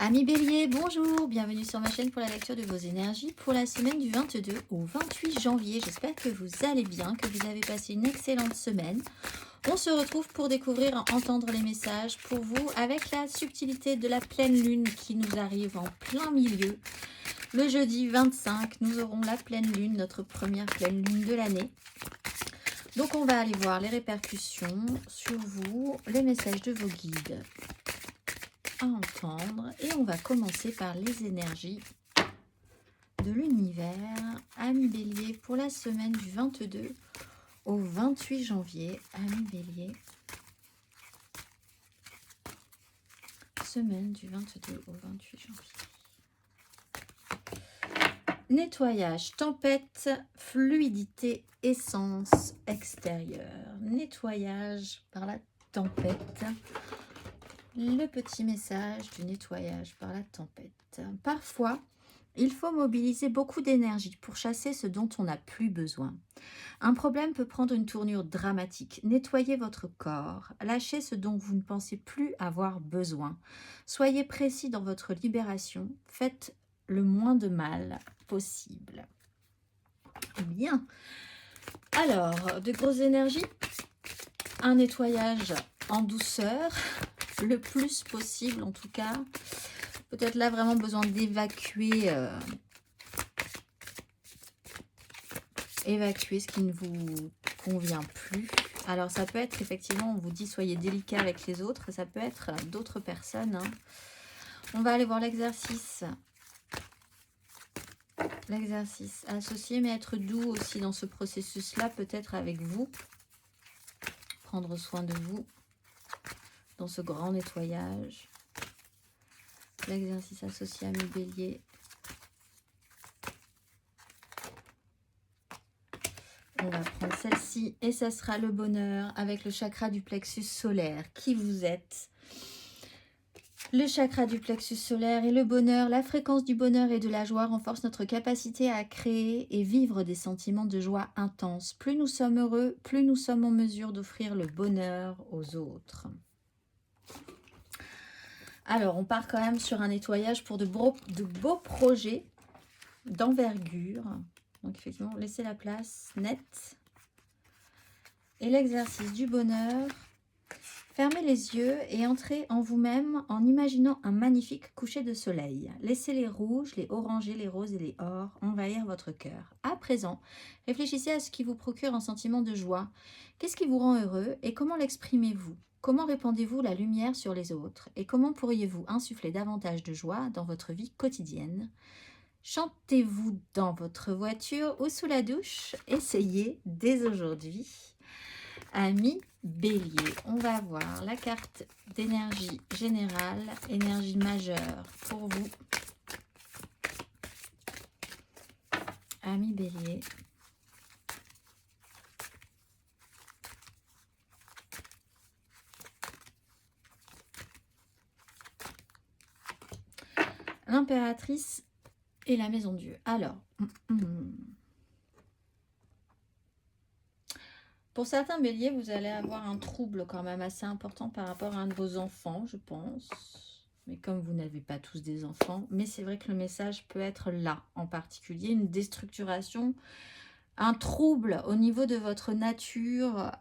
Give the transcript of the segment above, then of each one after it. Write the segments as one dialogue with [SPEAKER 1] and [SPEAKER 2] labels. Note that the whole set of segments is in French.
[SPEAKER 1] Amis Bélier, bonjour, bienvenue sur ma chaîne pour la lecture de vos énergies pour la semaine du 22 au 28 janvier. J'espère que vous allez bien, que vous avez passé une excellente semaine. On se retrouve pour découvrir, entendre les messages pour vous avec la subtilité de la pleine lune qui nous arrive en plein milieu. Le jeudi 25, nous aurons la pleine lune, notre première pleine lune de l'année. Donc on va aller voir les répercussions sur vous, les messages de vos guides à entendre, et on va commencer par les énergies de l'univers. Amis Bélier, pour la semaine du 22 au 28 janvier. Amis Bélier, semaine du 22 au 28 janvier. Nettoyage, tempête, fluidité, essence extérieure. Nettoyage par la tempête. Le petit message du nettoyage par la tempête. Parfois, il faut mobiliser beaucoup d'énergie pour chasser ce dont on n'a plus besoin. Un problème peut prendre une tournure dramatique. Nettoyez votre corps, lâchez ce dont vous ne pensez plus avoir besoin. Soyez précis dans votre libération, faites le moins de mal possible. Bien. Alors, de grosses énergies, un nettoyage en douceur, le plus possible en tout cas. Peut-être là vraiment besoin d'évacuer évacuer ce qui ne vous convient plus. Alors ça peut être effectivement, on vous dit soyez délicat avec les autres, ça peut être d'autres personnes, hein. On va aller voir l'exercice. L'exercice, associer mais être doux aussi dans ce processus-là, peut-être avec vous. Prendre soin de vous dans ce grand nettoyage. L'exercice associé à mes béliers. On va prendre celle-ci et ça sera le bonheur avec le chakra du plexus solaire. Qui vous êtes? Le chakra du plexus solaire et le bonheur, la fréquence du bonheur et de la joie renforce notre capacité à créer et vivre des sentiments de joie intenses. Plus nous sommes heureux, plus nous sommes en mesure d'offrir le bonheur aux autres. Alors, on part quand même sur un nettoyage pour de beaux projets d'envergure. Donc, effectivement, laissez la place nette. Et l'exercice du bonheur. Fermez les yeux et entrez en vous-même en imaginant un magnifique coucher de soleil. Laissez les rouges, les orangés, les roses et les ors envahir votre cœur. À présent, réfléchissez à ce qui vous procure un sentiment de joie. Qu'est-ce qui vous rend heureux et comment l'exprimez-vous? Comment répandez-vous la lumière sur les autres? Et comment pourriez-vous insuffler davantage de joie dans votre vie quotidienne? Chantez-vous dans votre voiture ou sous la douche? Essayez dès aujourd'hui. Amis Bélier, on va voir la carte d'énergie générale, énergie majeure pour vous. Amis Bélier. L'impératrice et la maison Dieu. Alors, pour certains béliers, vous allez avoir un trouble quand même assez important par rapport à un de vos enfants, je pense. Mais comme vous n'avez pas tous des enfants, mais c'est vrai que le message peut être là, en particulier, une déstructuration, un trouble au niveau de votre nature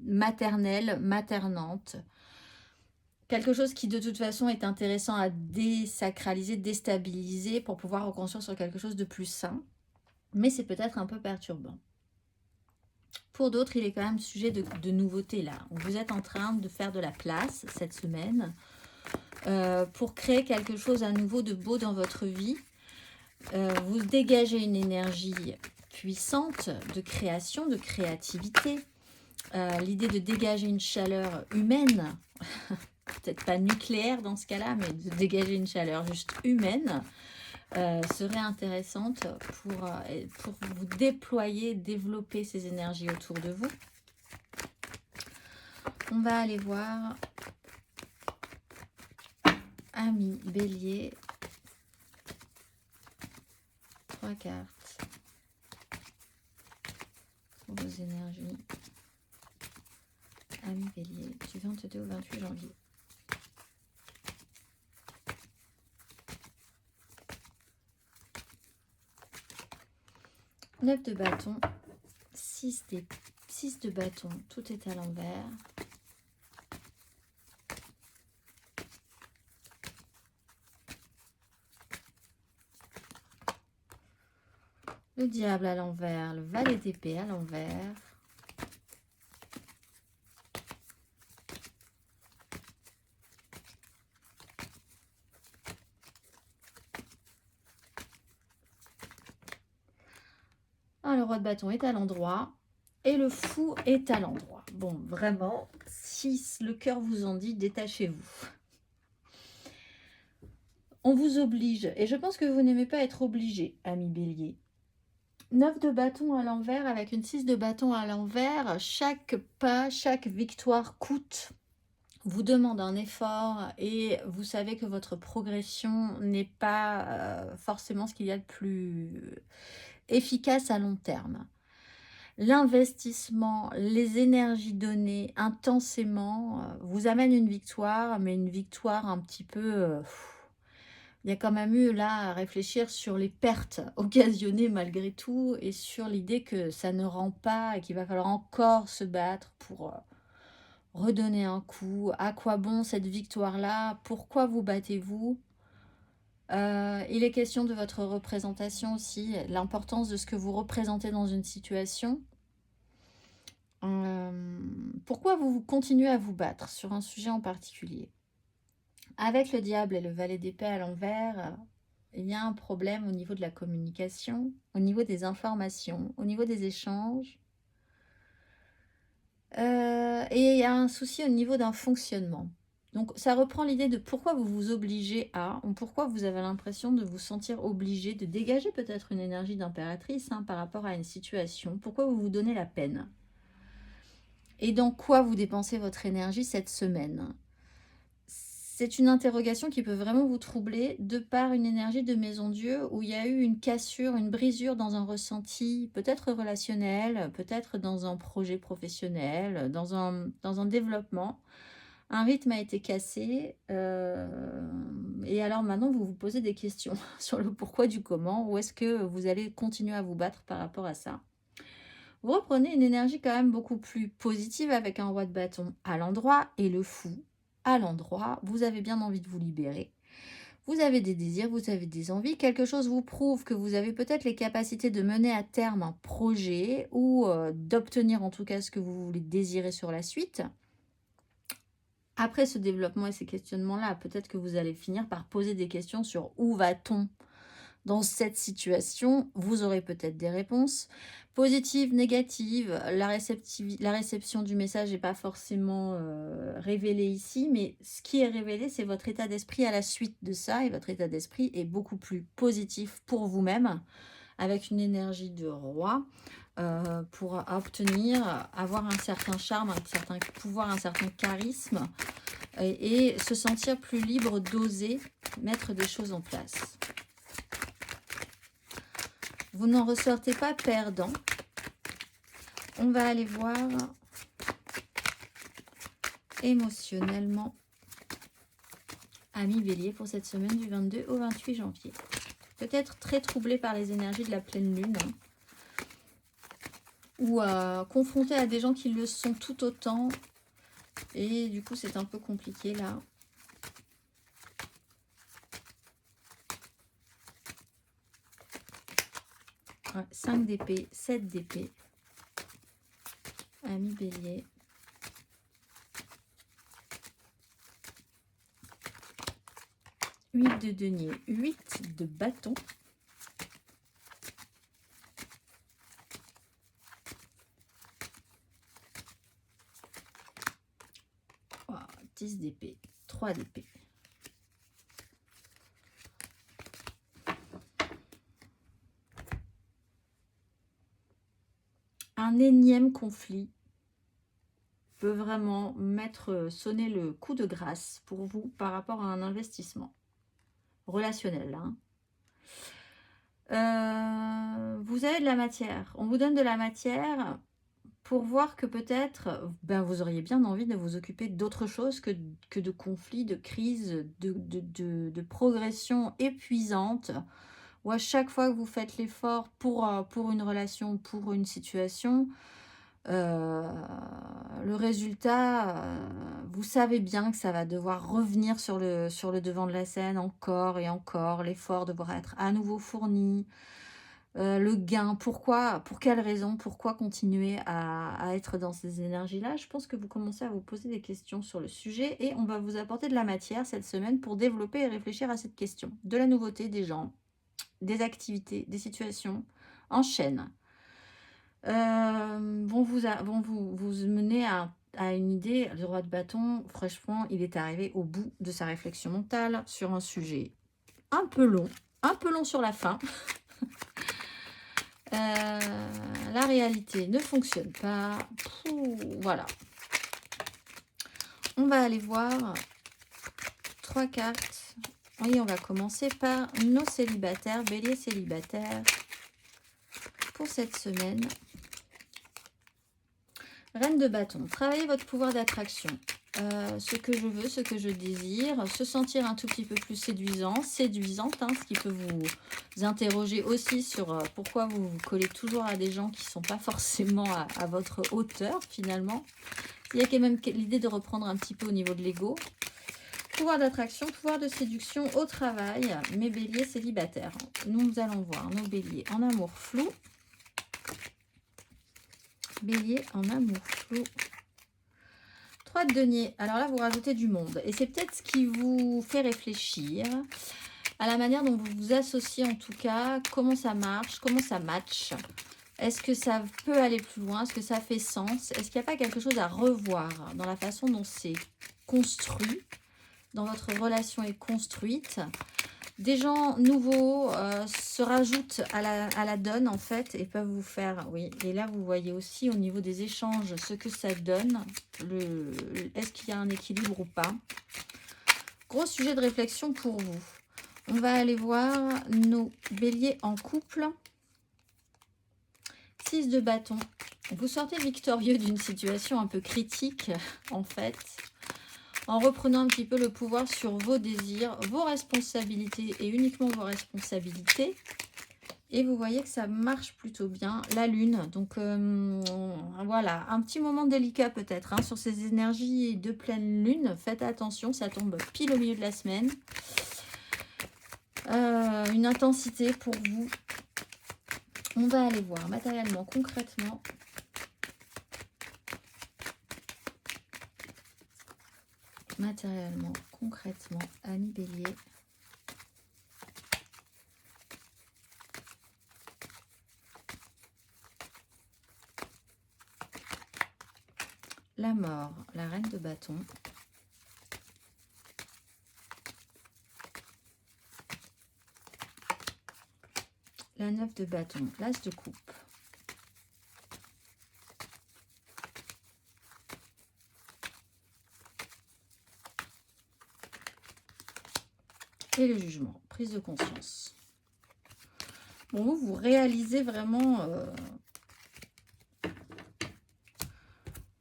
[SPEAKER 1] maternelle, maternante. Quelque chose qui de toute façon est intéressant à désacraliser, déstabiliser pour pouvoir reconstruire sur quelque chose de plus sain. Mais c'est peut-être un peu perturbant. Pour d'autres, il est quand même sujet de nouveautés là. Vous êtes en train de faire de la place cette semaine pour créer quelque chose à nouveau de beau dans votre vie. Vous dégagez une énergie puissante de création, de créativité. L'idée de dégager une chaleur humaine, peut-être pas nucléaire dans ce cas-là, mais de dégager une chaleur juste humaine, serait intéressante pour vous déployer, développer ces énergies autour de vous. On va aller voir Amis Bélier. 3 cartes pour vos énergies. Amis Bélier, du 22 au 28 janvier. 9 de bâton, 6 de bâton, tout est à l'envers. Le diable à l'envers, le valet d'épée à l'envers. Ah, le roi de bâton est à l'endroit et le fou est à l'endroit. Bon, vraiment, si le cœur vous en dit, détachez-vous. On vous oblige, et je pense que vous n'aimez pas être obligé, ami Bélier. 9 de bâton à l'envers avec une 6 de bâton à l'envers. Chaque pas, chaque victoire coûte, vous demande un effort et vous savez que votre progression n'est pas forcément ce qu'il y a de plus efficace à long terme. L'investissement, les énergies données intensément vous amènent une victoire, mais une victoire un petit peu... il y a quand même eu là à réfléchir sur les pertes occasionnées malgré tout et sur l'idée que ça ne rend pas et qu'il va falloir encore se battre pour redonner un coup. À quoi bon cette victoire-là? Pourquoi vous battez-vous? Il est question de votre représentation aussi, l'importance de ce que vous représentez dans une situation. Pourquoi vous continuez à vous battre sur un sujet en particulier? Avec le diable et le valet d'épée à l'envers, il y a un problème au niveau de la communication, au niveau des informations, au niveau des échanges. Et il y a un souci au niveau d'un fonctionnement. Donc ça reprend l'idée de pourquoi vous vous obligez à, ou pourquoi vous avez l'impression de vous sentir obligé de dégager peut-être une énergie d'impératrice par rapport à une situation. Pourquoi vous vous donnez la peine? Et dans quoi vous dépensez votre énergie cette semaine? C'est une interrogation qui peut vraiment vous troubler de par une énergie de Maison Dieu où il y a eu une cassure, une brisure dans un ressenti, peut-être relationnel, peut-être dans un projet professionnel, dans un développement. Un rythme a été cassé et alors maintenant vous vous posez des questions sur le pourquoi du comment. Où est-ce que vous allez continuer à vous battre par rapport à ça? Vous reprenez une énergie quand même beaucoup plus positive avec un roi de bâton à l'endroit et le fou à l'endroit. Vous avez bien envie de vous libérer. Vous avez des désirs, vous avez des envies. Quelque chose vous prouve que vous avez peut-être les capacités de mener à terme un projet ou d'obtenir en tout cas ce que vous voulez désirer sur la suite. Après ce développement et ces questionnements-là, peut-être que vous allez finir par poser des questions sur où va-t-on dans cette situation. Vous aurez peut-être des réponses positives, négatives. La réception du message n'est pas forcément révélée ici, mais ce qui est révélé, c'est votre état d'esprit à la suite de ça, et votre état d'esprit est beaucoup plus positif pour vous-même, avec une énergie de roi, pour obtenir, avoir un certain charme, un certain pouvoir, un certain charisme, et se sentir plus libre d'oser mettre des choses en place. Vous n'en ressortez pas perdant. On va aller voir émotionnellement ami Bélier pour cette semaine du 22 au 28 janvier. Peut-être très troublé par les énergies de la pleine lune ou confronté à des gens qui le sont tout autant et du coup c'est un peu compliqué là. Ouais, 5 d'épée, 7 d'épée. Ami Bélier. Huit de denier, 8 de bâton. Oh, 10 d'épée, 3 d'épée. Un énième conflit peut vraiment sonner le coup de grâce pour vous par rapport à un investissement relationnel. Vous avez de la matière. On vous donne de la matière pour voir que peut-être vous auriez bien envie de vous occuper d'autre chose que de conflits, de crises, de progression épuisante ou à chaque fois que vous faites l'effort pour une relation, pour une situation, le résultat, vous savez bien que ça va devoir revenir sur le devant de la scène encore et encore. L'effort devra être à nouveau fourni. Le gain, pourquoi, pour quelle raison, pourquoi continuer à être dans ces énergies-là? Je pense que vous commencez à vous poser des questions sur le sujet et on va vous apporter de la matière cette semaine pour développer et réfléchir à cette question. De la nouveauté, des gens, des activités, des situations en chaîne vont vous mener à une idée. Le roi de bâton, franchement, il est arrivé au bout de sa réflexion mentale sur un sujet un peu long sur la fin. La réalité ne fonctionne pas. Voilà. On va aller voir 3 cartes. Oui, on va commencer par nos célibataires, bélier célibataire, pour cette semaine. Reine de bâton, travaillez votre pouvoir d'attraction. Ce que je veux, ce que je désire, se sentir un tout petit peu plus séduisante, ce qui peut vous interroger aussi sur pourquoi vous vous collez toujours à des gens qui ne sont pas forcément à votre hauteur finalement. Il y a quand même l'idée de reprendre un petit peu au niveau de l'ego. Pouvoir d'attraction, pouvoir de séduction au travail, mes béliers célibataires. Nous allons voir nos béliers en amour flou. Bélier en amour flou. 3 de denier. Alors là, vous rajoutez du monde. Et c'est peut-être ce qui vous fait réfléchir à la manière dont vous vous associez en tout cas. Comment ça marche, comment ça match. Est-ce que ça peut aller plus loin? Est-ce que ça fait sens? Est-ce qu'il n'y a pas quelque chose à revoir dans la façon dont c'est construit, dans votre relation est construite? Des gens nouveaux se rajoutent à la donne en fait et peuvent vous faire, oui, et là vous voyez aussi au niveau des échanges ce que ça donne, est-ce qu'il y a un équilibre ou pas. Gros sujet de réflexion pour vous. On va aller voir nos béliers en couple. 6 de bâton. Vous sortez victorieux d'une situation un peu critique en fait, en reprenant un petit peu le pouvoir sur vos désirs, vos responsabilités et uniquement vos responsabilités. Et vous voyez que ça marche plutôt bien. La lune, donc voilà, un petit moment délicat peut-être sur ces énergies de pleine lune. Faites attention, ça tombe pile au milieu de la semaine. Une intensité pour vous. On va aller voir matériellement, concrètement. Matériellement, concrètement, amis bélier. La mort, la reine de bâton. La 9 de bâton, l'as de coupe. Et le jugement, prise de conscience. Bon, vous réalisez vraiment...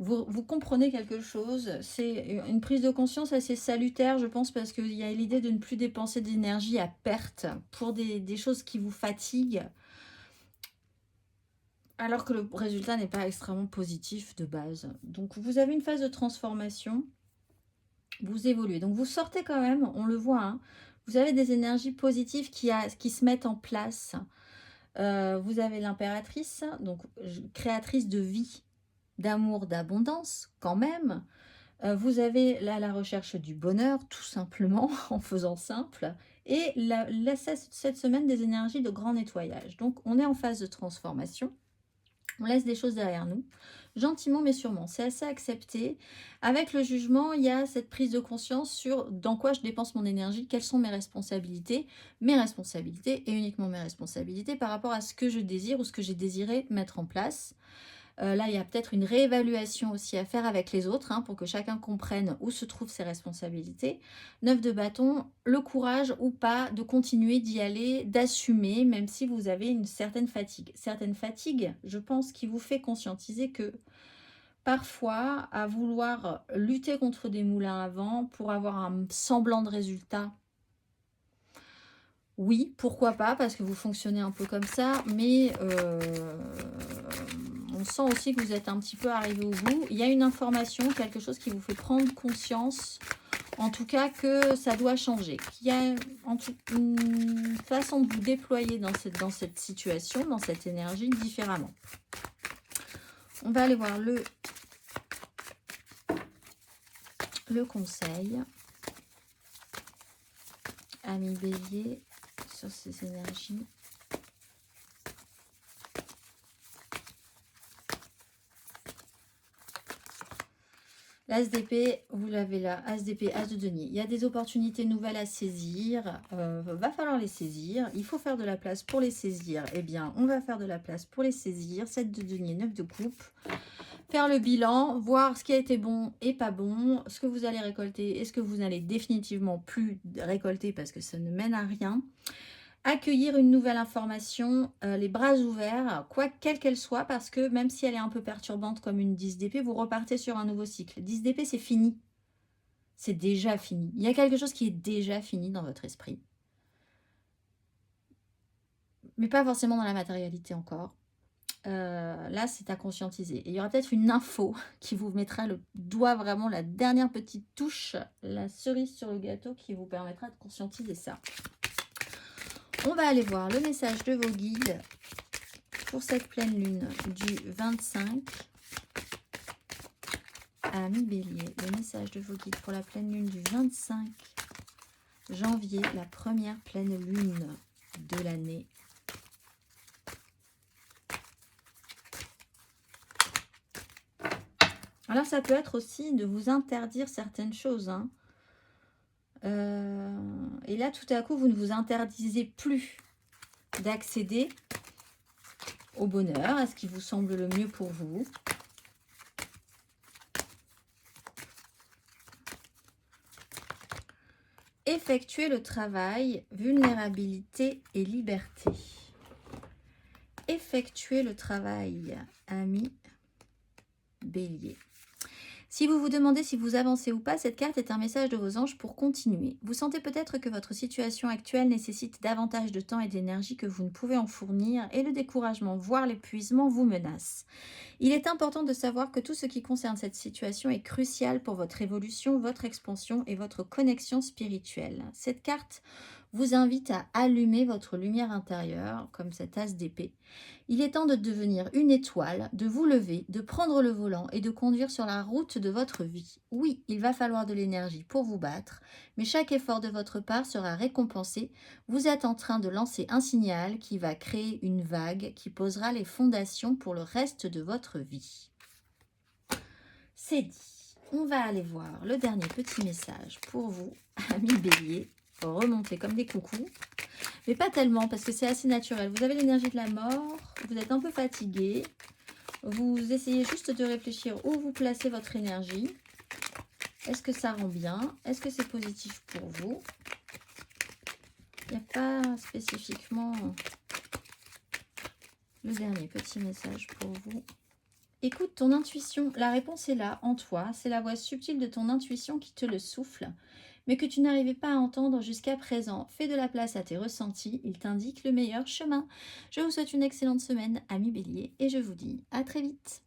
[SPEAKER 1] Vous comprenez quelque chose. C'est une prise de conscience assez salutaire, je pense, parce qu'il y a l'idée de ne plus dépenser d'énergie à perte pour des choses qui vous fatiguent, alors que le résultat n'est pas extrêmement positif de base. Donc, vous avez une phase de transformation. Vous évoluez. Donc, vous sortez quand même, on le voit, vous avez des énergies positives qui se mettent en place. Vous avez l'impératrice, donc créatrice de vie, d'amour, d'abondance quand même. Vous avez là la recherche du bonheur, tout simplement, en faisant simple. Et cette semaine, des énergies de grand nettoyage. Donc, on est en phase de transformation. On laisse des choses derrière nous, gentiment mais sûrement. C'est assez accepté. Avec le jugement, il y a cette prise de conscience sur dans quoi je dépense mon énergie, quelles sont mes responsabilités et uniquement mes responsabilités par rapport à ce que je désire ou ce que j'ai désiré mettre en place. Là, il y a peut-être une réévaluation aussi à faire avec les autres pour que chacun comprenne où se trouvent ses responsabilités. 9 de bâton, le courage ou pas de continuer d'y aller, d'assumer, même si vous avez une certaine fatigue. Certaine fatigue, je pense, qui vous fait conscientiser que parfois, à vouloir lutter contre des moulins à vent pour avoir un semblant de résultat, Oui, pourquoi pas, parce que vous fonctionnez un peu comme ça, mais on sent aussi que vous êtes un petit peu arrivé au bout. Il y a une information, quelque chose qui vous fait prendre conscience, en tout cas que ça doit changer, qu'il y a une façon de vous déployer dans cette situation, dans cette énergie différemment. On va aller voir le conseil. Ami Bélier, sur ces énergies. L'As d'épée, vous l'avez là, As d'épée, As de denier. Il y a des opportunités nouvelles à saisir, va falloir les saisir. Il faut faire de la place pour les saisir. Eh bien, on va faire de la place pour les saisir. 7 de denier, 9 de coupe. Faire le bilan, voir ce qui a été bon et pas bon, ce que vous allez récolter et ce que vous n'allez définitivement plus récolter parce que ça ne mène à rien. Accueillir une nouvelle information, les bras ouverts, quelle qu'elle soit, parce que même si elle est un peu perturbante comme une 10 d'épée, vous repartez sur un nouveau cycle. 10 d'épée, c'est fini. C'est déjà fini. Il y a quelque chose qui est déjà fini dans votre esprit. Mais pas forcément dans la matérialité encore. Là, c'est à conscientiser. Et il y aura peut-être une info qui vous mettra le doigt, vraiment la dernière petite touche, la cerise sur le gâteau qui vous permettra de conscientiser ça. On va aller voir le message de vos guides pour cette pleine lune du 25 à mi-bélier. Le message de vos guides pour la pleine lune du 25 janvier, la première pleine lune de l'année. Alors ça peut être aussi de vous interdire certaines choses, hein. Et là, tout à coup, vous ne vous interdisez plus d'accéder au bonheur, à ce qui vous semble le mieux pour vous. Effectuer le travail, vulnérabilité et liberté. Effectuer le travail, ami Bélier. Si vous vous demandez si vous avancez ou pas, cette carte est un message de vos anges pour continuer. Vous sentez peut-être que votre situation actuelle nécessite davantage de temps et d'énergie que vous ne pouvez en fournir et le découragement, voire l'épuisement vous menace. Il est important de savoir que tout ce qui concerne cette situation est crucial pour votre évolution, votre expansion et votre connexion spirituelle. Cette carte vous invite à allumer votre lumière intérieure, comme cet as d'épée. Il est temps de devenir une étoile, de vous lever, de prendre le volant et de conduire sur la route de votre vie. Oui, il va falloir de l'énergie pour vous battre, mais chaque effort de votre part sera récompensé. Vous êtes en train de lancer un signal qui va créer une vague qui posera les fondations pour le reste de votre vie. C'est dit. On va aller voir le dernier petit message pour vous, amis Bélier. Remonter comme des coucous, mais pas tellement parce que c'est assez naturel. Vous avez l'énergie de la mort, vous êtes un peu fatigué, vous essayez juste de réfléchir où vous placez votre énergie. Est-ce que ça rend bien? Est-ce que c'est positif pour vous? Il n'y a pas spécifiquement le dernier petit message pour vous. Écoute ton intuition, la réponse est là en toi, c'est la voix subtile de ton intuition qui te le souffle, mais que tu n'arrivais pas à entendre jusqu'à présent. Fais de la place à tes ressentis, il t'indique le meilleur chemin. Je vous souhaite une excellente semaine, amis Bélier, et je vous dis à très vite.